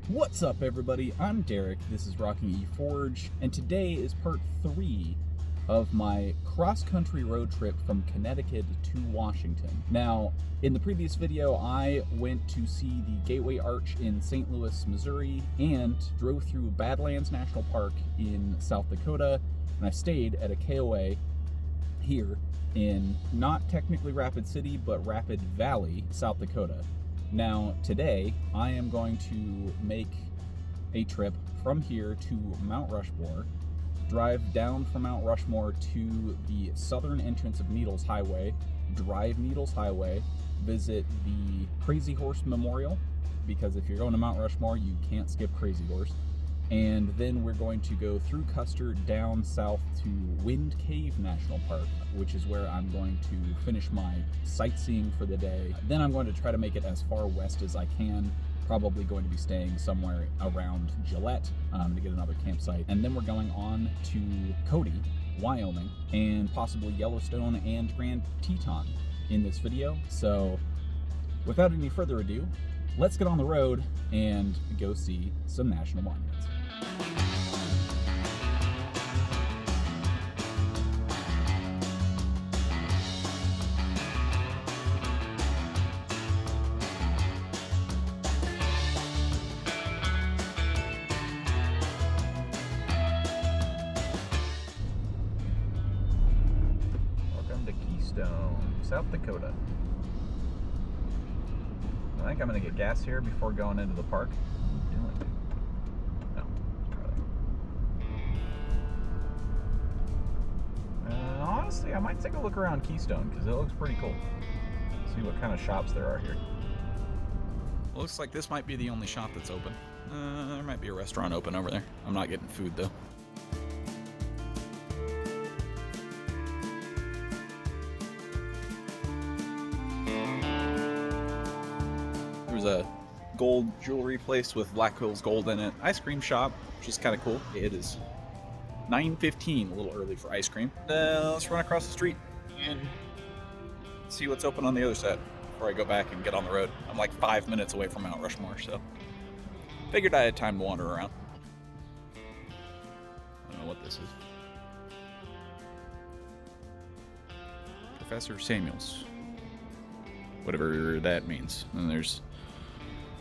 What's up, everybody? I'm Derek, this is Rocking E Forge, and today is part 3 of my cross-country road trip from Connecticut to Washington. Now, in the previous video, I went to see the Gateway Arch in St. Louis, Missouri, and drove through Badlands National Park in South Dakota, and I stayed at a KOA here in not technically Rapid City, but Rapid Valley, South Dakota. Now, today, I am going to make a trip from here to Mount Rushmore, drive down from Mount Rushmore to the southern entrance of Needles Highway, drive Needles Highway, visit the Crazy Horse Memorial, because if you're going to Mount Rushmore, you can't skip Crazy Horse. And then we're going to go through Custer down south to Wind Cave National Park, which is where I'm going to finish my sightseeing for the day. Then I'm going to try to make it as far west as I can, probably going to be staying somewhere around Gillette to get another campsite. And then we're going on to Cody, Wyoming, and possibly Yellowstone and Grand Teton in this video. So without any further ado, let's get on the road and go see some national monuments. Welcome to Keystone, South Dakota. I think I'm gonna get gas here before going into the park. No. Honestly, I might take a look around Keystone because it looks pretty cool. See what kind of shops there are here. Looks like this might be the only shop that's open. There might be a restaurant open over there. I'm not getting food though. There's a gold jewelry place with Black Hills Gold in it. Ice cream shop, which is kind of cool. It is 9:15, a little early for ice cream. Let's run across the street and see what's open on the other side before I go back and get on the road. I'm like 5 minutes away from Mount Rushmore, so figured I had time to wander around. I don't know what this is. Professor Samuels. Whatever that means. And there's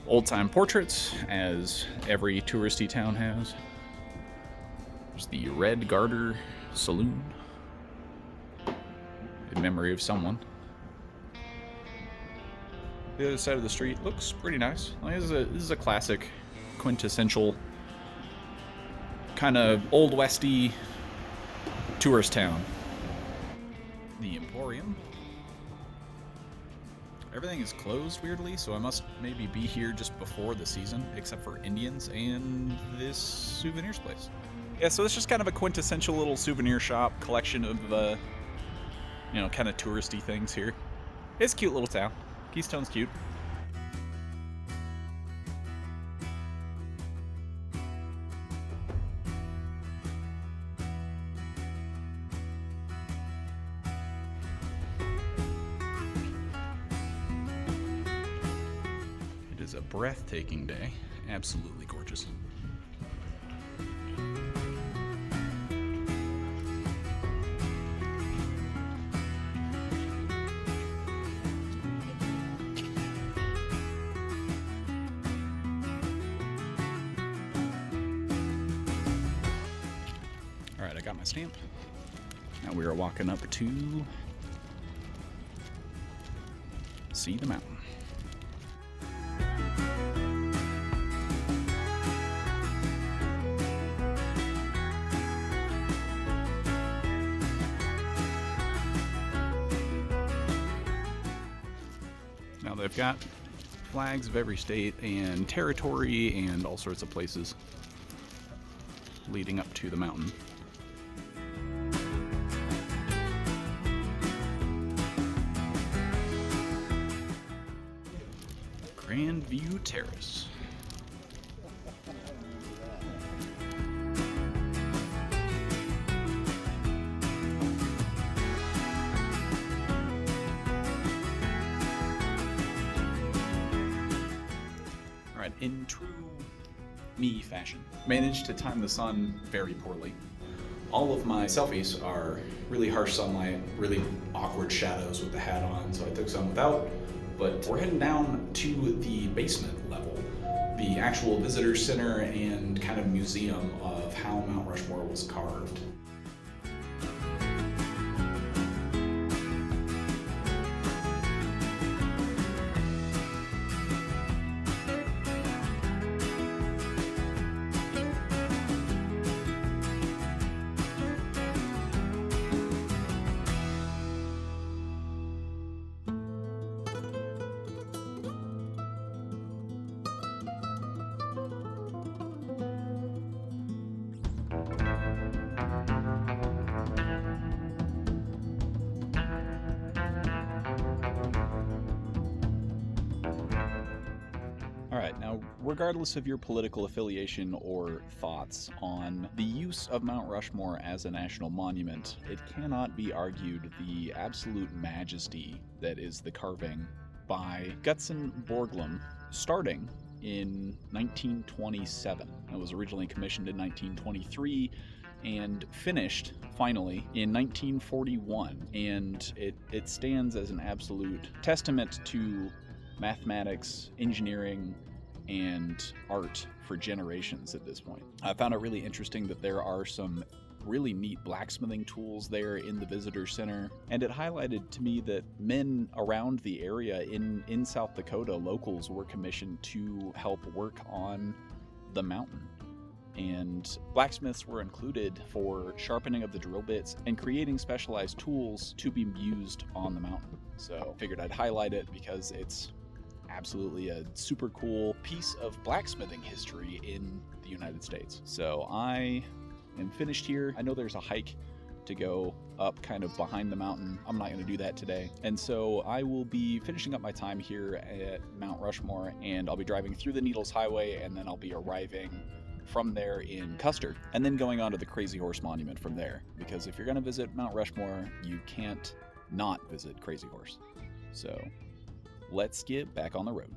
old-time portraits, as every touristy town has. There's the Red Garter Saloon, in memory of someone. The other side of the street looks pretty nice. Like, this is a classic, quintessential, kind of old westy tourist town. The Emporium. Everything is closed weirdly, so I must maybe be here just before the season, except for Indians and this souvenirs place. Yeah, so it's just kind of a quintessential little souvenir shop, collection of, kind of touristy things here. It's a cute little town. Keystone's cute. It is a breathtaking day. Absolutely gorgeous. Alright, I got my stamp. Now we are walking up to see the mountain. Now they've got flags of every state and territory and all sorts of places leading up to the mountain. Grandview Terrace. In true me fashion. Managed to time the sun very poorly. All of my selfies are really harsh sunlight, really awkward shadows with the hat on, so I took some without. But we're heading down to the basement level, the actual visitor center and kind of museum of how Mount Rushmore was carved. Alright, now regardless of your political affiliation or thoughts on the use of Mount Rushmore as a national monument, it cannot be argued the absolute majesty that is the carving by Gutzon Borglum, starting in 1927. It was originally commissioned in 1923 and finished finally in 1941, and it stands as an absolute testament to mathematics, engineering, and art for generations at this point. I found it really interesting that there are some really neat blacksmithing tools there in the visitor center, and it highlighted to me that men around the area in South Dakota, locals, were commissioned to help work on the mountain. And blacksmiths were included for sharpening of the drill bits and creating specialized tools to be used on the mountain. So I figured I'd highlight it because it's absolutely a super cool piece of blacksmithing history in the United States. So I am finished here. I know there's a hike to go up kind of behind the mountain. I'm not going to do that today. And so I will be finishing up my time here at Mount Rushmore, and I'll be driving through the Needles Highway, and then I'll be arriving from there in Custer, and then going on to the Crazy Horse Monument from there. Because if you're going to visit Mount Rushmore, you can't not visit Crazy Horse. So let's get back on the road.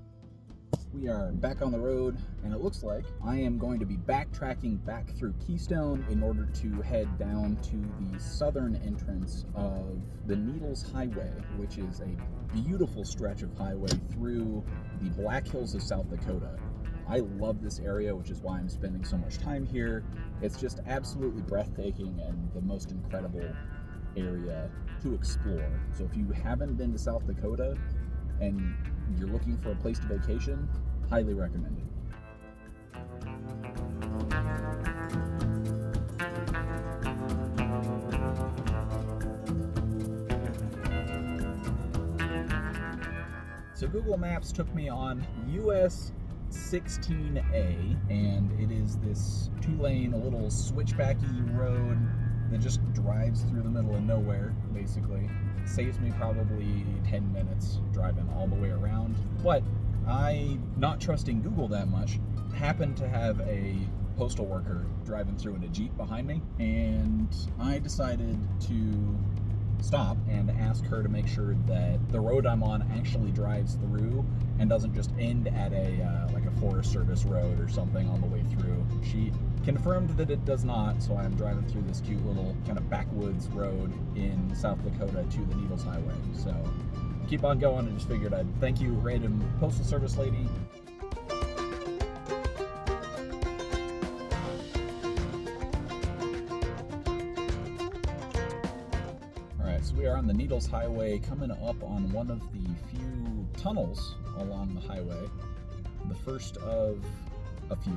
We are back on the road, and it looks like I am going to be backtracking back through Keystone in order to head down to the southern entrance of the Needles Highway, which is a beautiful stretch of highway through the Black Hills of South Dakota. I love this area, which is why I'm spending so much time here. It's just absolutely breathtaking and the most incredible area to explore. So if you haven't been to South Dakota and you're looking for a place to vacation, highly recommend it. So Google Maps took me on US 16A, and it is this 2-lane, a little switchbacky road that just drives through the middle of nowhere, basically. It saves me probably 10 minutes driving all the way around. But I, not trusting Google that much, happened to have a postal worker driving through in a Jeep behind me, and I decided to stop and ask her to make sure that the road I'm on actually drives through and doesn't just end at a like a Forest Service road or something on the way through. She confirmed that it does not, so I'm driving through this cute little kind of backwoods road in South Dakota to the Needles Highway. So keep on going. I just figured I'd thank you, random Postal Service lady. So we are on the Needles Highway, coming up on one of the few tunnels along the highway, the first of a few.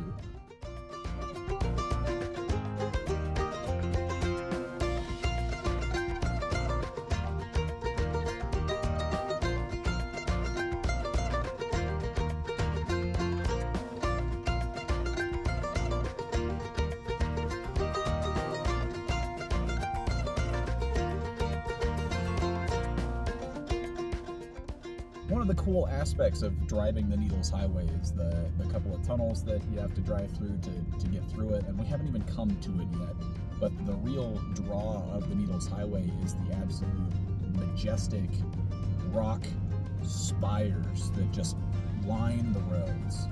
One of the cool aspects of driving the Needles Highway is the couple of tunnels that you have to drive through to get through it, and we haven't even come to it yet. But the real draw of the Needles Highway is the absolute majestic rock spires that just line the roads.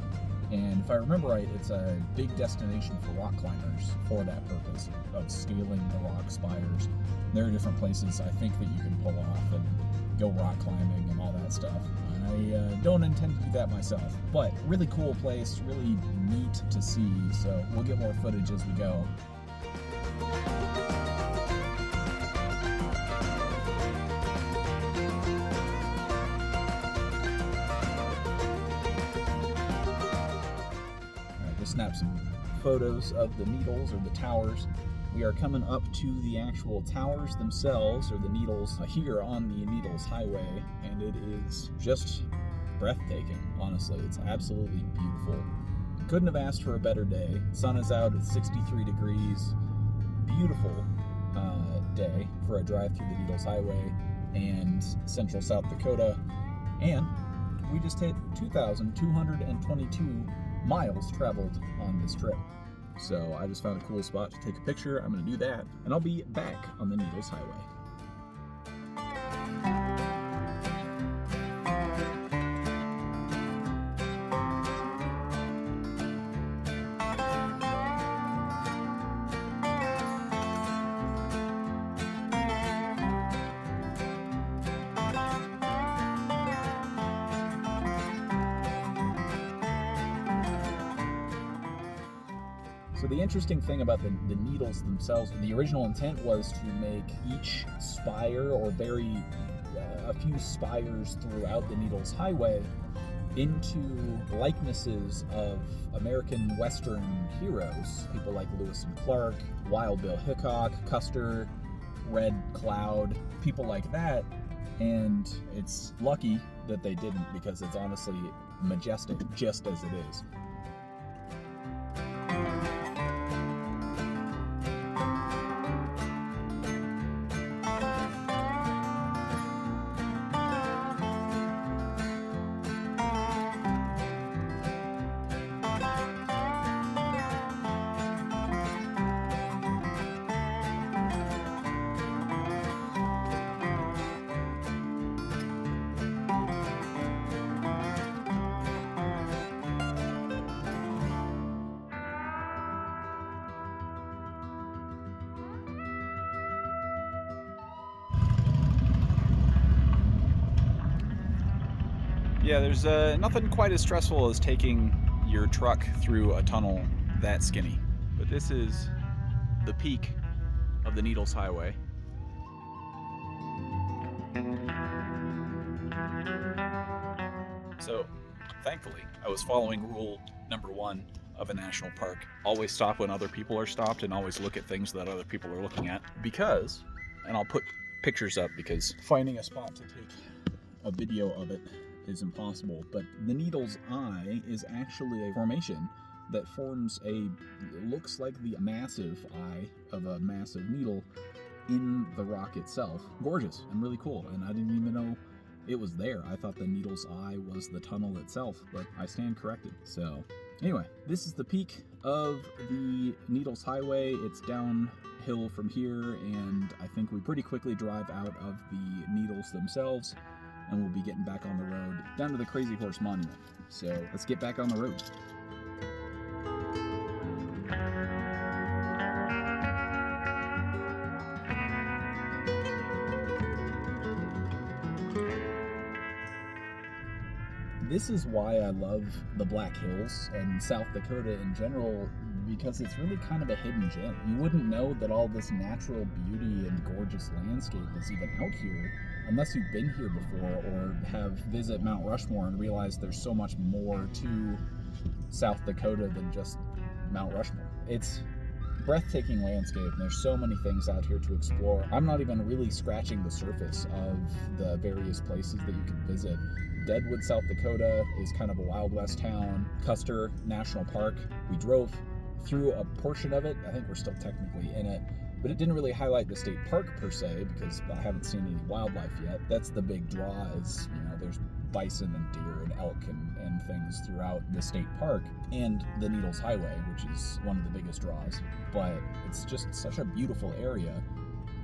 And if I remember right, it's a big destination for rock climbers for that purpose of scaling the rock spires. There are different places I think that you can pull off and go rock climbing and all that stuff. I don't intend to do that myself, but really cool place, really neat to see, so we'll get more footage as we go. Snap some photos of the Needles or the towers. We are coming up to the actual towers themselves, or the Needles, here on the Needles Highway, and it is just breathtaking, honestly. It's absolutely beautiful. Couldn't have asked for a better day. Sun is out, it's 63 degrees. Beautiful day for a drive through the Needles Highway and central South Dakota. And we just hit 2,222 miles traveled on this trip. So I just found a cool spot to take a picture. I'm going to do that, and I'll be back on the Needles Highway. So the interesting thing about the Needles themselves, the original intent was to make each spire, or bury a few spires throughout the Needles Highway, into likenesses of American Western heroes. People like Lewis and Clark, Wild Bill Hickok, Custer, Red Cloud, people like that. And it's lucky that they didn't, because it's honestly majestic just as it is. Yeah, there's nothing quite as stressful as taking your truck through a tunnel that skinny. But this is the peak of the Needles Highway. So, thankfully, I was following rule number 1 of a national park. Always stop when other people are stopped, and always look at things that other people are looking at. Because, and I'll put pictures up because finding a spot to take a video of it is impossible, but the Needles Eye is actually a formation that forms looks like the massive eye of a massive needle in the rock itself. Gorgeous and really cool, and I didn't even know it was there. I thought the Needles Eye was the tunnel itself, but I stand corrected. So anyway, this is the peak of the Needles Highway. It's downhill from here, and I think we pretty quickly drive out of the Needles themselves, and we'll be getting back on the road down to the Crazy Horse Monument. So let's get back on the road. This is why I love the Black Hills and South Dakota in general, because it's really kind of a hidden gem. You wouldn't know that all this natural beauty and gorgeous landscape is even out here unless you've been here before or have visit Mount Rushmore and realize there's so much more to South Dakota than just Mount Rushmore. It's breathtaking landscape, and there's so many things out here to explore. I'm not even really scratching the surface of the various places that you can visit. Deadwood, South Dakota is kind of a Wild West town. Custer National Park, we drove through a portion of it. I think we're still technically in it, but it didn't really highlight the state park per se, because I haven't seen any wildlife yet. That's the big draw, is, you know, there's bison and deer and elk and things throughout the state park, and the Needles Highway, which is one of the biggest draws. But it's just such a beautiful area,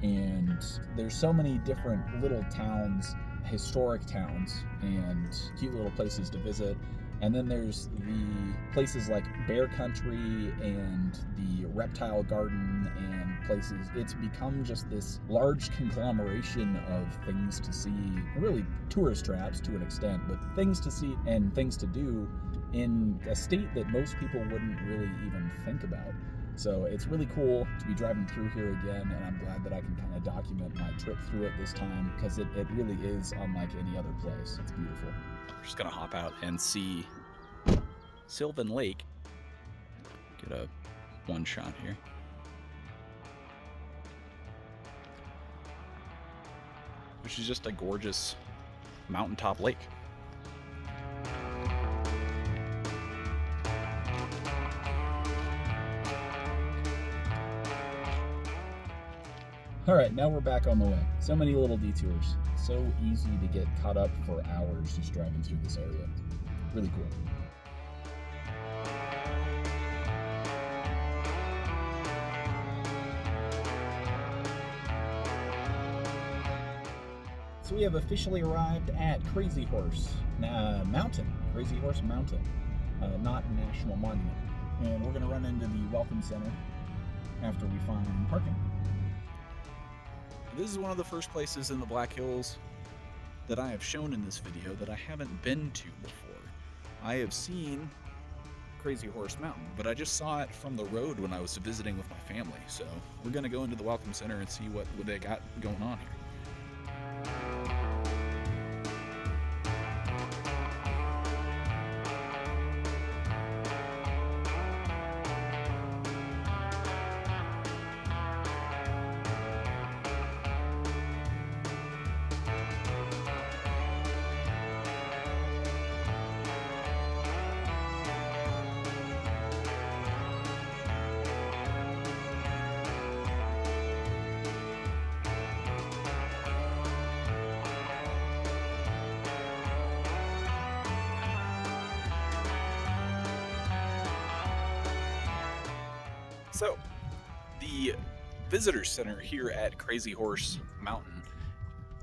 and there's so many different little towns, historic towns, and cute little places to visit. And then there's the places like Bear Country and the Reptile Garden and places. It's become just this large conglomeration of things to see, really tourist traps to an extent, but things to see and things to do in a state that most people wouldn't really even think about. So it's really cool to be driving through here again, and I'm glad that I can kind of document my trip through it this time, because it really is unlike any other place. It's beautiful. We're just gonna hop out and see Sylvan Lake. Get a one shot here. Which is just a gorgeous mountaintop lake. All right, now we're back on the way. So many little detours. So easy to get caught up for hours just driving through this area. Really cool. So we have officially arrived at Crazy Horse Mountain. Crazy Horse Mountain, not National Monument. And we're gonna run into the Welcome Center after we find parking. This is one of the first places in the Black Hills that I have shown in this video that I haven't been to before. I have seen Crazy Horse Mountain, but I just saw it from the road when I was visiting with my family. So we're gonna go into the Welcome Center and see what they got going on here. So, the visitor center here at Crazy Horse Mountain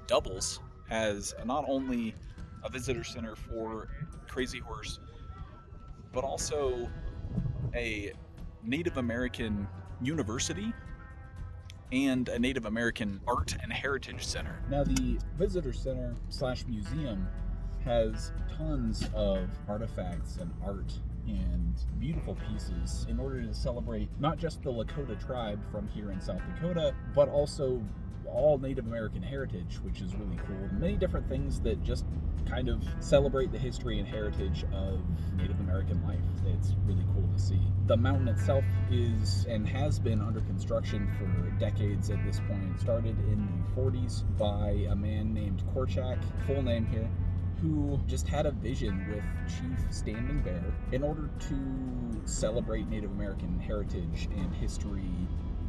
doubles as not only a visitor center for Crazy Horse, but also a Native American university and a Native American art and heritage center. Now, the visitor center / museum has tons of artifacts and art and beautiful pieces in order to celebrate not just the Lakota tribe from here in South Dakota, but also all Native American heritage, which is really cool. Many different things that just kind of celebrate the history and heritage of Native American life. It's really cool to see. The mountain itself is and has been under construction for decades at this point. It started in the 40s by a man named Korchak, full name here, who just had a vision with Chief Standing Bear in order to celebrate Native American heritage and history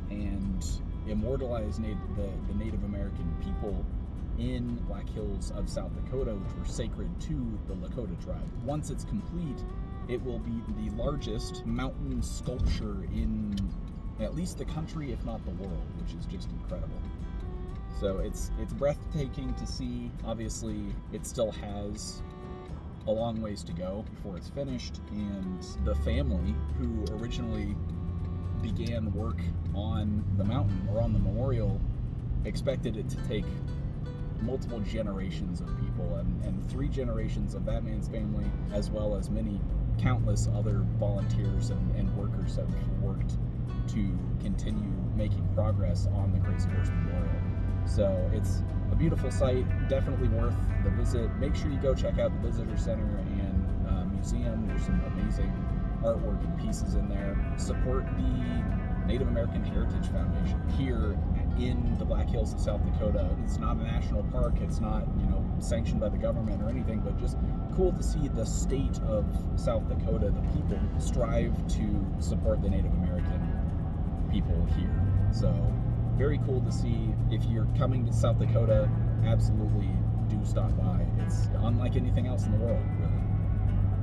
and immortalize the Native American people in Black Hills of South Dakota, which were sacred to the Lakota tribe. Once it's complete, it will be the largest mountain sculpture in at least the country, if not the world, which is just incredible. So it's breathtaking to see. Obviously, it still has a long ways to go before it's finished, and the family who originally began work on the mountain or on the memorial expected it to take multiple generations of people, and 3 generations of that man's family, as well as many countless other volunteers and workers have worked to continue making progress on the Crazy Horse Memorial. So it's a beautiful site, definitely worth the visit. Make sure you go check out the visitor center and museum. There's some amazing artwork and pieces in there. Support the Native American Heritage Foundation here in the Black Hills of South Dakota. It's not a national park, it's not, sanctioned by the government or anything, but just cool to see the state of South Dakota, the people strive to support the Native American people here. So very cool to see. If you're coming to South Dakota, absolutely do stop by. It's unlike anything else in the world, really.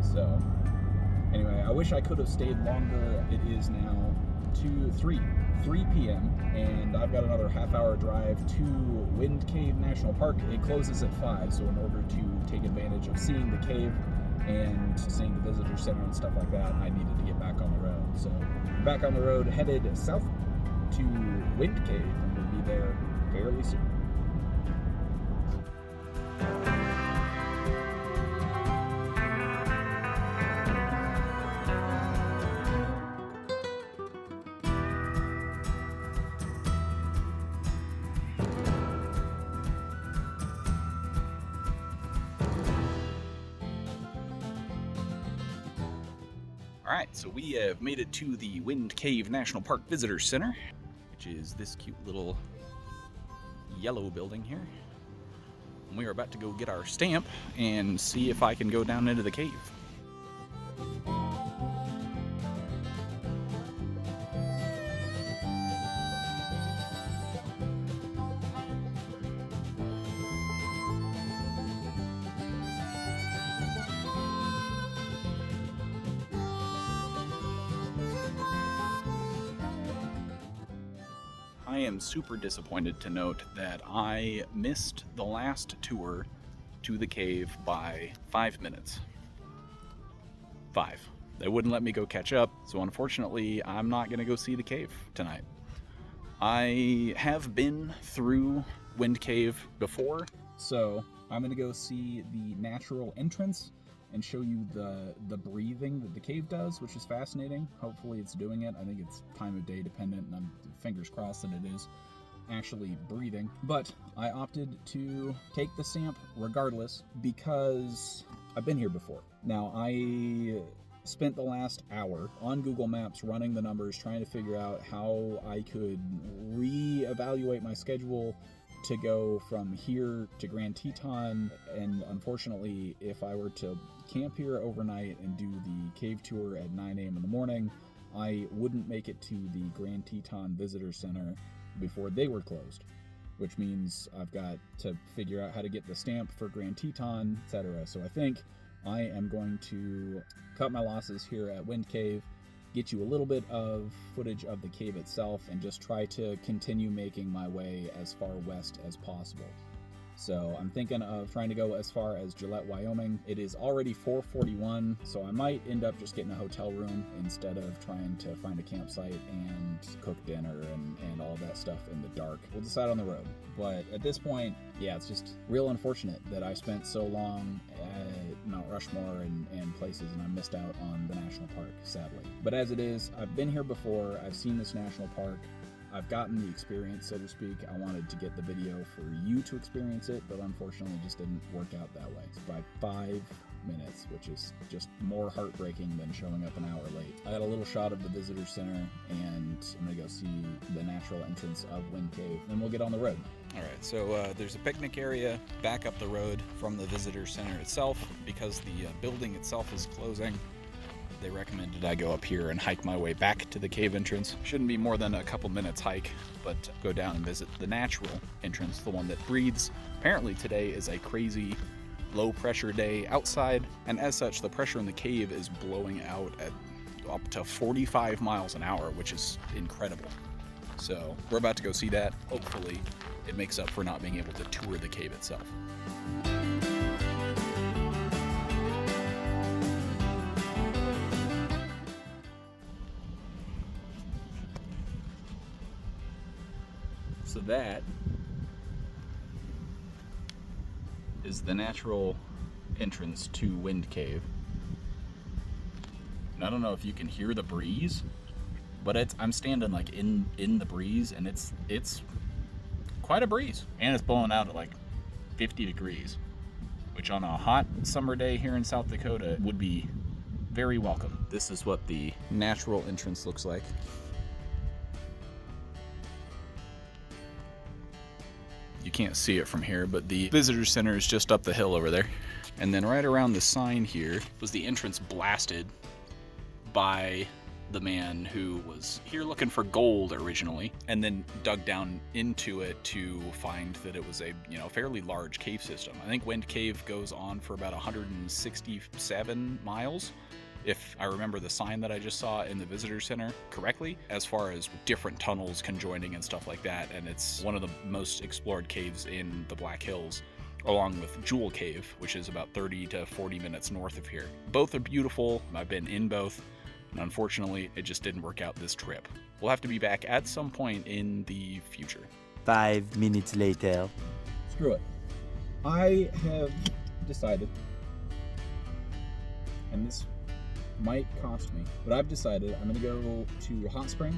So anyway, I wish I could have stayed longer. It is now 3 p.m. and I've got another half-hour drive to Wind Cave National Park. It closes at 5, so in order to take advantage of seeing the cave and seeing the visitor center and stuff like that, I needed to get back on the road. So I'm back on the road, headed south to Wind Cave, and we'll be there fairly soon. All right, so we have made it to the Wind Cave National Park Visitor Center, which is this cute little yellow building here. And we are about to go get our stamp and see if I can go down into the cave. I am super disappointed to note that I missed the last tour to the cave by 5 minutes. 5. They wouldn't let me go catch up, so unfortunately I'm not going to go see the cave tonight. I have been through Wind Cave before, so I'm going to go see the natural entrance and show you the breathing that the cave does, which is fascinating. Hopefully it's doing it. I think it's time of day dependent, and I'm fingers crossed that it is actually breathing. But I opted to take the stamp regardless because I've been here before. Now, I spent the last hour on Google Maps running the numbers, trying to figure out how I could reevaluate my schedule to go from here to Grand Teton, and unfortunately, if I were to camp here overnight and do the cave tour at 9 a.m. in the morning, I wouldn't make it to the Grand Teton Visitor Center before they were closed, which means I've got to figure out how to get the stamp for Grand Teton, etc. So I think I am going to cut my losses here at Wind Cave, get you a little bit of footage of the cave itself, and just try to continue making my way as far west as possible. So I'm thinking of trying to go as far as Gillette, Wyoming. It is already 4:41, so I might end up just getting a hotel room instead of trying to find a campsite and cook dinner and all that stuff in the dark. We'll decide on the road. But at this point, yeah, it's just real unfortunate that I spent so long at Mount Rushmore and places, and I missed out on the national park, sadly. But as it is, I've been here before, I've seen this national park, I've gotten the experience, so to speak. I wanted to get the video for you to experience it, but unfortunately it just didn't work out that way. It's by 5 minutes, which is just more heartbreaking than showing up an hour late. I got a little shot of the visitor center, and I'm gonna go see the natural entrance of Wind Cave, then we'll get on the road. All right, so there's a picnic area back up the road from the visitor center itself. Because the building itself is closing, they recommended I go up here and hike my way back to the cave entrance. Shouldn't be more than a couple minutes hike, but go down and visit the natural entrance, the one that breathes. Apparently today is a crazy low pressure day outside, and as such the pressure in the cave is blowing out at up to 45 miles an hour, which is incredible. So we're about to go see that. Hopefully it makes up for not being able to tour the cave itself. So that is the natural entrance to Wind Cave. And I don't know if you can hear the breeze, but I'm standing like in the breeze, and it's quite a breeze. And it's blowing out at like 50 degrees, which on a hot summer day here in South Dakota would be very welcome. This is what the natural entrance looks like. You can't see it from here, but the visitor center is just up the hill over there. And then right around the sign here was the entrance blasted by the man who was here looking for gold originally, and then dug down into it to find that it was a fairly large cave system. I think Wind Cave goes on for about 167 miles. If I remember the sign that I just saw in the visitor center correctly, as far as different tunnels conjoining and stuff like that, and it's one of the most explored caves in the Black Hills. along with Jewel Cave, which is about 30 to 40 minutes north of here. Both are beautiful. I've been in both, and unfortunately, it just didn't work out this trip. We'll have to be back at some point in the future. 5 minutes later. Screw it. I have decided, and this might cost me, but I've decided I'm going to go to Hot Springs,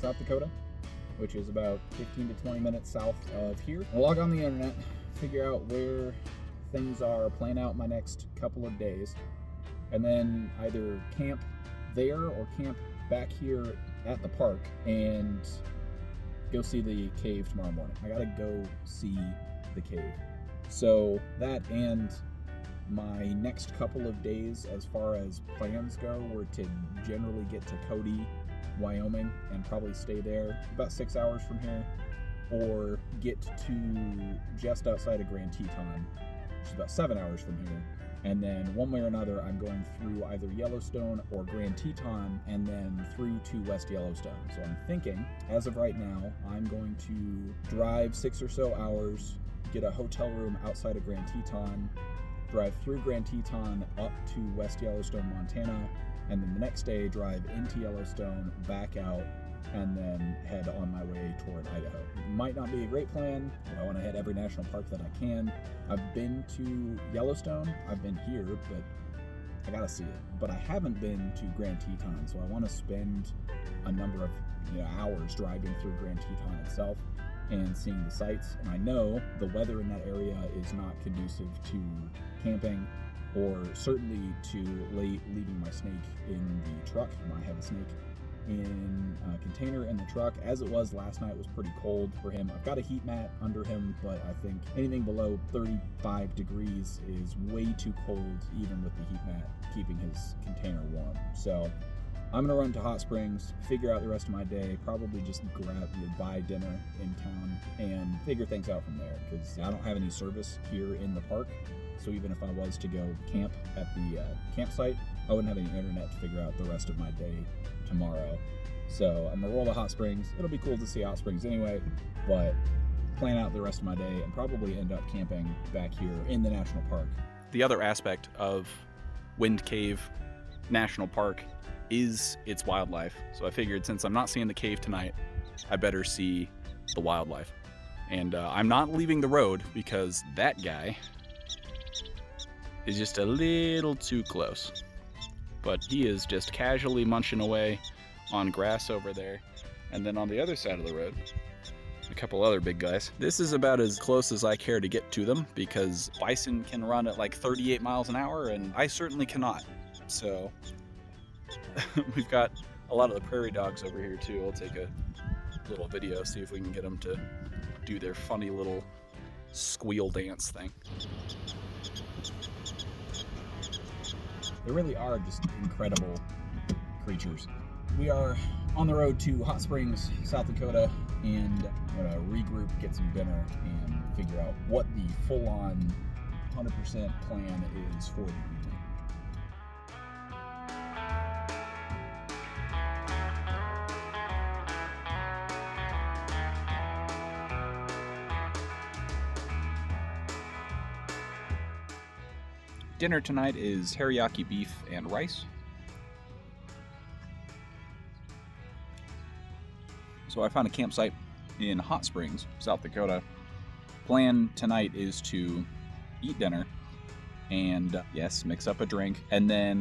South Dakota, which is about 15 to 20 minutes south of here. I'll log on the internet, figure out where things are, plan out my next couple of days, and then either camp there or camp back here at the park and go see the cave tomorrow morning. I gotta go see the cave. So that and my next couple of days as far as plans go were to generally get to Cody, Wyoming, and probably stay there about 6 hours from here, or get to just outside of Grand Teton, which is about 7 hours from here. And then one way or another, I'm going through either Yellowstone or Grand Teton and then through to West Yellowstone. So I'm thinking, as of right now, I'm going to drive 6 or so hours, get a hotel room outside of Grand Teton, drive through Grand Teton up to West Yellowstone, Montana, and then the next day drive into Yellowstone, back out, and then head on my way toward Idaho. It might not be a great plan. I want to hit every national park that I can. I've been to Yellowstone. I've been here, but I gotta see it. But I haven't been to Grand Teton, so I want to spend a number of hours driving through Grand Teton itself and seeing the sights. And I know the weather in that area is not conducive to camping, or certainly to leaving my snake in the truck. I have a snake in a container in the truck. As it was last night, it was pretty cold for him. I've got a heat mat under him, but I think anything below 35 degrees is way too cold, even with the heat mat keeping his container warm. So I'm gonna run to Hot Springs, figure out the rest of my day, probably just buy dinner in town and figure things out from there, because I don't have any service here in the park. So even if I was to go camp at the campsite, I wouldn't have any internet to figure out the rest of my day tomorrow. So I'm gonna roll to Hot Springs. It'll be cool to see Hot Springs anyway, but plan out the rest of my day and probably end up camping back here in the national park. The other aspect of Wind Cave National Park is its wildlife. So I figured, since I'm not seeing the cave tonight, I better see the wildlife. And I'm not leaving the road because that guy is just a little too close. But he is just casually munching away on grass over there. And then on the other side of the road, a couple other big guys. This is about as close as I care to get to them, because bison can run at like 38 miles an hour and I certainly cannot. So we've got a lot of the prairie dogs over here too. I'll take a little video, see if we can get them to do their funny little squeal dance thing. They really are just incredible creatures. We are on the road to Hot Springs, South Dakota, and I'm gonna regroup, get some dinner, and figure out what the full-on 100% plan is for the evening. Dinner tonight is teriyaki beef and rice. So I found a campsite in Hot Springs, South Dakota. Plan tonight is to eat dinner and, yes, mix up a drink. And then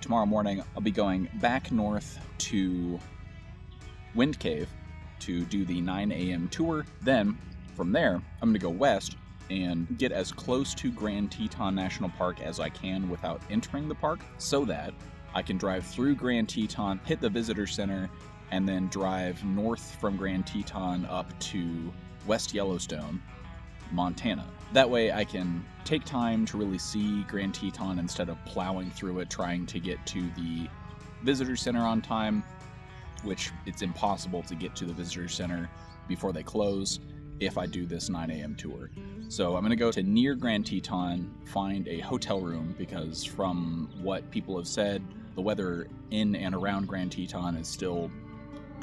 tomorrow morning, I'll be going back north to Wind Cave to do the 9 a.m. tour. Then, from there, I'm going to go west and get as close to Grand Teton National Park as I can without entering the park, so that I can drive through Grand Teton, hit the visitor center, and then drive north from Grand Teton up to West Yellowstone, Montana. That way I can take time to really see Grand Teton instead of plowing through it trying to get to the visitor center on time, which it's impossible to get to the visitor center before they close if I do this 9 a.m. tour. So I'm going to go to near Grand Teton, find a hotel room, because from what people have said, the weather in and around Grand Teton is still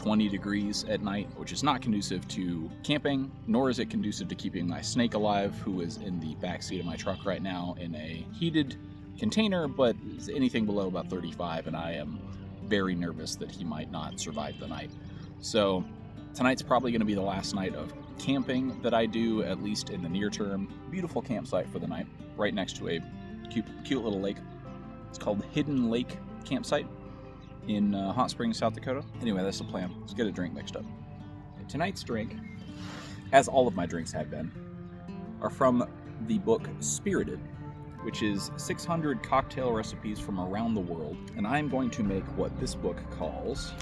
20 degrees at night, which is not conducive to camping, nor is it conducive to keeping my snake alive, who is in the back seat of my truck right now in a heated container, but is anything below about 35, and I am very nervous that he might not survive the night. So tonight's probably going to be the last night of camping that I do, at least in the near term. Beautiful campsite for the night, right next to a cute little lake. It's called Hidden Lake Campsite in Hot Springs, South Dakota. Anyway, that's the plan. Let's get a drink mixed up. Tonight's drink, as all of my drinks have been, are from the book Spirited, which is 600 cocktail recipes from around the world. And I'm going to make what this book calls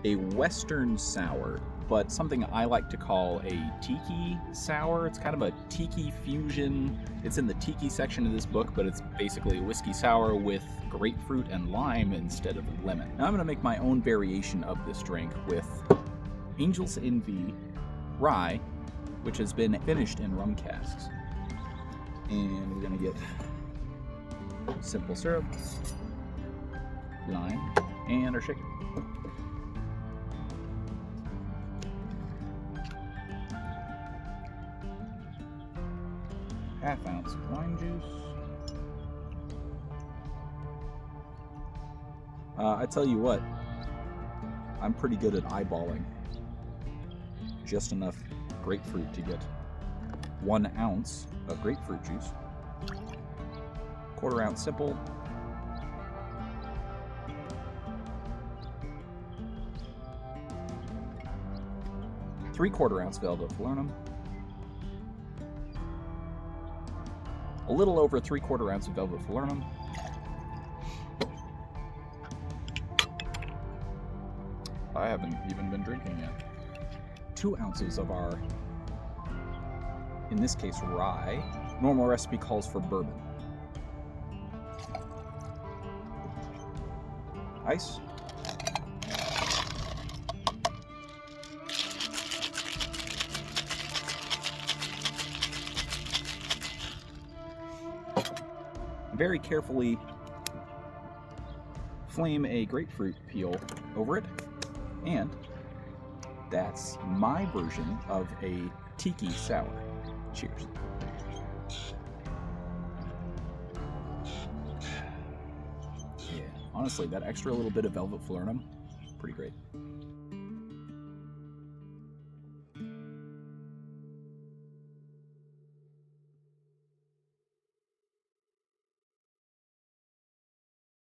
a Western sour, but something I like to call a tiki sour. It's kind of a tiki fusion. It's in the tiki section of this book, but it's basically a whiskey sour with grapefruit and lime instead of lemon. Now I'm going to make my own variation of this drink with Angel's Envy rye, which has been finished in rum casks. And we're going to get simple syrup, lime, and our shaker. Half ounce of lime juice. I tell you what, I'm pretty good at eyeballing just enough grapefruit to get 1 ounce of grapefruit juice, 1/4 ounce simple, ¾ ounce Velvet Falernum, a little over ¾ ounce of Velvet Falernum, I haven't even been drinking yet, 2 ounces of our, in this case, rye. Normal recipe calls for bourbon. Ice. Very carefully flame a grapefruit peel over it, and that's my version of a tiki sour. Cheers. Yeah, honestly, that extra little bit of Velvet Falernum, pretty great.